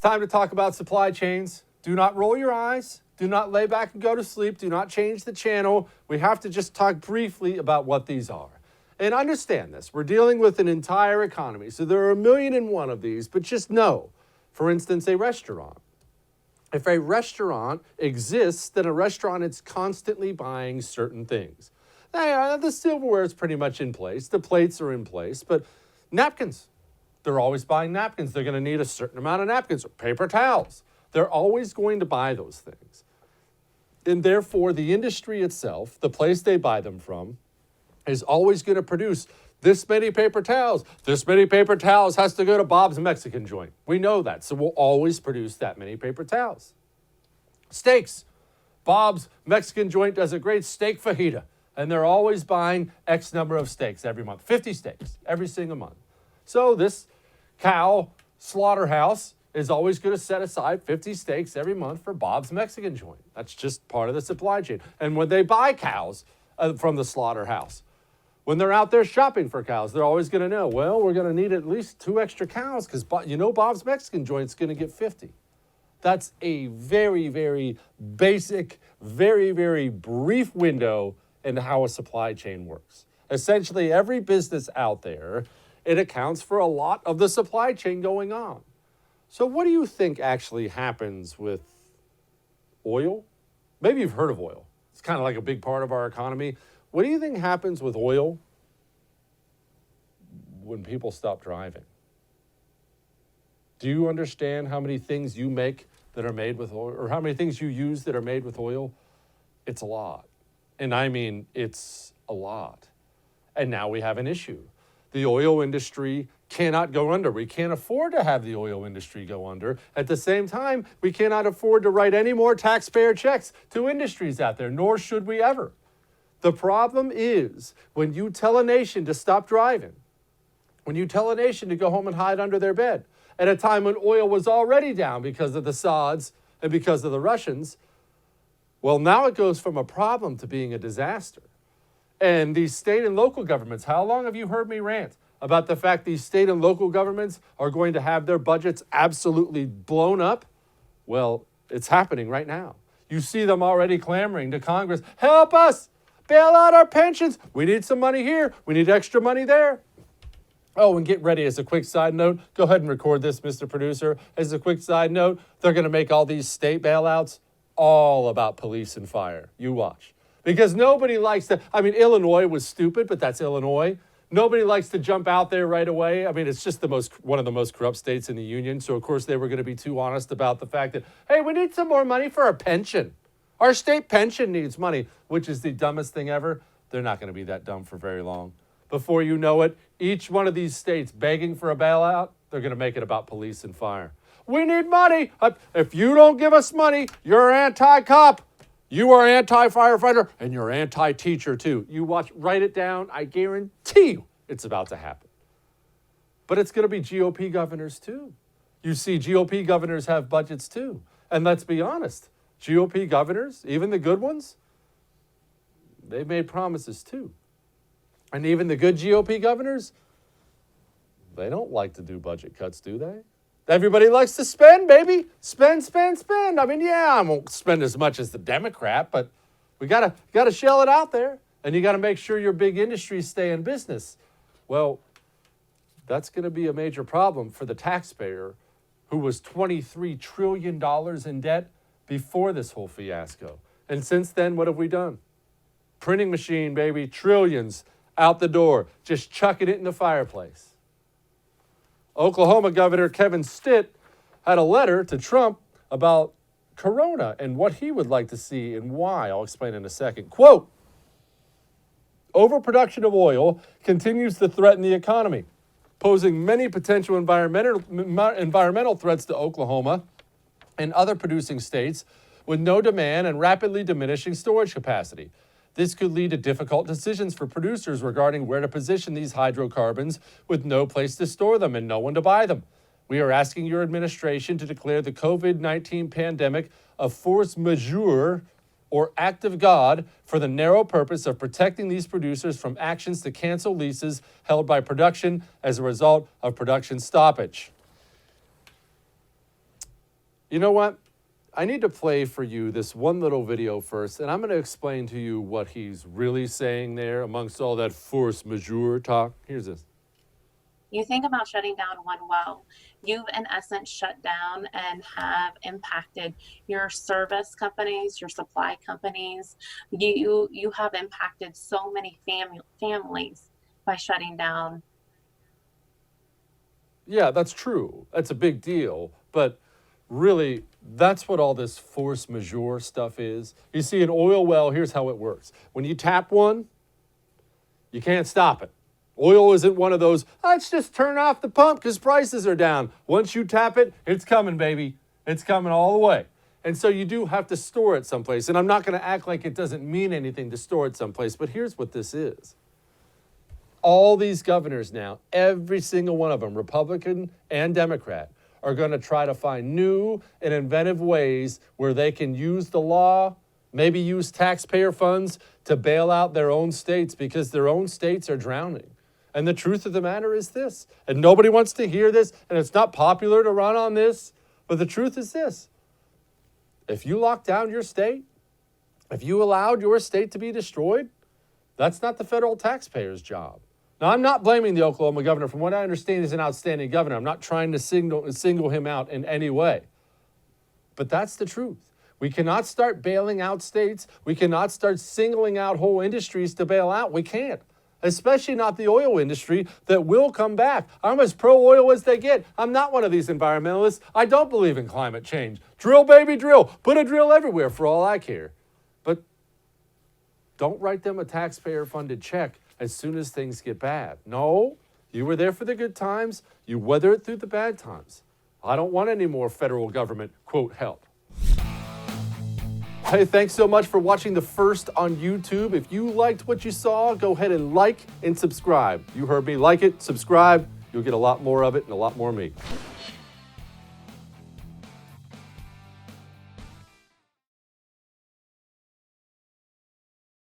time to talk about supply chains. Do not roll your eyes. Do not lay back and go to sleep. Do not change the channel. We have to just talk briefly about what these are. And understand this. We're dealing with an entire economy. So there are 1,000,001 of these, but just know, for instance, a restaurant. If a restaurant exists, then a restaurant is constantly buying certain things. The silverware is pretty much in place. The plates are in place, but napkins, they're always buying napkins. They're going to need a certain amount of napkins or paper towels. They're always going to buy those things. And therefore, the industry itself, the place they buy them from, is always going to produce this many paper towels. This many paper towels has to go to Bob's Mexican joint. We know that, so we'll always produce that many paper towels. Steaks. Bob's Mexican joint does a great steak fajita, and they're always buying X number of steaks every month, 50 steaks every single month. So this cow slaughterhouse is always going to set aside 50 steaks every month for Bob's Mexican joint. That's just part of the supply chain. And when they buy cows from the slaughterhouse, when they're out there shopping for cows, they're always going to know, well, we're going to need at least 2 extra cows because, Bob's Mexican joint's going to get 50. That's a very, very basic, very, very brief window into how a supply chain works. Essentially, every business out there, it accounts for a lot of the supply chain going on. So what do you think actually happens with oil? Maybe you've heard of oil. It's kind of like a big part of our economy. What do you think happens with oil when people stop driving? Do you understand how many things you make that are made with oil, or how many things you use that are made with oil? It's a lot. And I mean, it's a lot. And now we have an issue. The oil industry cannot go under. We can't afford to have the oil industry go under. At the same time, we cannot afford to write any more taxpayer checks to industries out there, nor should we ever. The problem is when you tell a nation to stop driving, when you tell a nation to go home and hide under their bed, at a time when oil was already down because of the Sauds and because of the Russians, well, now it goes from a problem to being a disaster. And these state and local governments, how long have you heard me rant about the fact these state and local governments are going to have their budgets absolutely blown up? Well, it's happening right now. You see them already clamoring to Congress, help us! Bail out our pensions. We need some money here. We need extra money there. Oh, and get ready as a quick side note. Go ahead and record this, Mr. Producer. As a quick side note, they're going to make all these state bailouts all about police and fire. You watch. Because nobody likes to, Illinois was stupid, but that's Illinois. Nobody likes to jump out there right away. It's just one of the most corrupt states in the union. So, of course, they were going to be too honest about the fact that, hey, we need some more money for our pension. Our state pension needs money, which is the dumbest thing ever. They're not going to be that dumb for very long. Before you know it, each one of these states begging for a bailout, they're going to make it about police and fire. We need money. If you don't give us money, you're anti-cop. You are anti-firefighter, and you're anti-teacher too. You watch, write it down. I guarantee you it's about to happen. But it's going to be GOP governors too. You see, GOP governors have budgets too. And let's be honest. GOP governors, even the good ones, they've made promises too. And even the good GOP governors, they don't like to do budget cuts, do they? Everybody likes to spend, baby. Spend, spend, spend. I won't spend as much as the Democrat, but we gotta shell it out there. And you gotta make sure your big industries stay in business. Well, that's gonna be a major problem for the taxpayer who was $23 trillion in debt before this whole fiasco. And since then, what have we done? Printing machine, baby, trillions out the door, just chucking it in the fireplace. Oklahoma Governor Kevin Stitt had a letter to Trump about Corona and what he would like to see and why. I'll explain in a second. Quote, overproduction of oil continues to threaten the economy, posing many potential environmental threats to Oklahoma and other producing states with no demand and rapidly diminishing storage capacity. This could lead to difficult decisions for producers regarding where to position these hydrocarbons with no place to store them and no one to buy them. We are asking your administration to declare the COVID-19 pandemic a force majeure or act of God for the narrow purpose of protecting these producers from actions to cancel leases held by production as a result of production stoppage. You know what? I need to play for you this one little video first, and I'm going to explain to you what he's really saying there amongst all that force majeure talk. Here's this. You think about shutting down one well, you've in essence shut down and have impacted your service companies, your supply companies. You have impacted so many families by shutting down. Yeah, that's true. That's a big deal. But really, that's what all this force majeure stuff is. You see, an oil well, here's how it works. When you tap one, you can't stop it. Oil isn't one of those, let's just turn off the pump because prices are down. Once you tap it, it's coming, baby. It's coming all the way. And so you do have to store it someplace. And I'm not going to act like it doesn't mean anything to store it someplace, but here's what this is. All these governors now, every single one of them, Republican and Democrat, are going to try to find new and inventive ways where they can use the law, maybe use taxpayer funds to bail out their own states because their own states are drowning. And the truth of the matter is this, and nobody wants to hear this, and it's not popular to run on this, but the truth is this. If you lock down your state, if you allowed your state to be destroyed, that's not the federal taxpayer's job. Now, I'm not blaming the Oklahoma governor. From what I understand, he's an outstanding governor. I'm not trying to single him out in any way. But that's the truth. We cannot start bailing out states. We cannot start singling out whole industries to bail out. We can't, especially not the oil industry that will come back. I'm as pro-oil as they get. I'm not one of these environmentalists. I don't believe in climate change. Drill, baby, drill. Put a drill everywhere for all I care. But don't write them a taxpayer-funded check as soon as things get bad. No, you were there for the good times. You weather it through the bad times. I don't want any more federal government, quote, help. Hey, thanks so much for watching the first on YouTube. If you liked what you saw, go ahead and like and subscribe. You heard me. Like it, subscribe. You'll get a lot more of it and a lot more of me.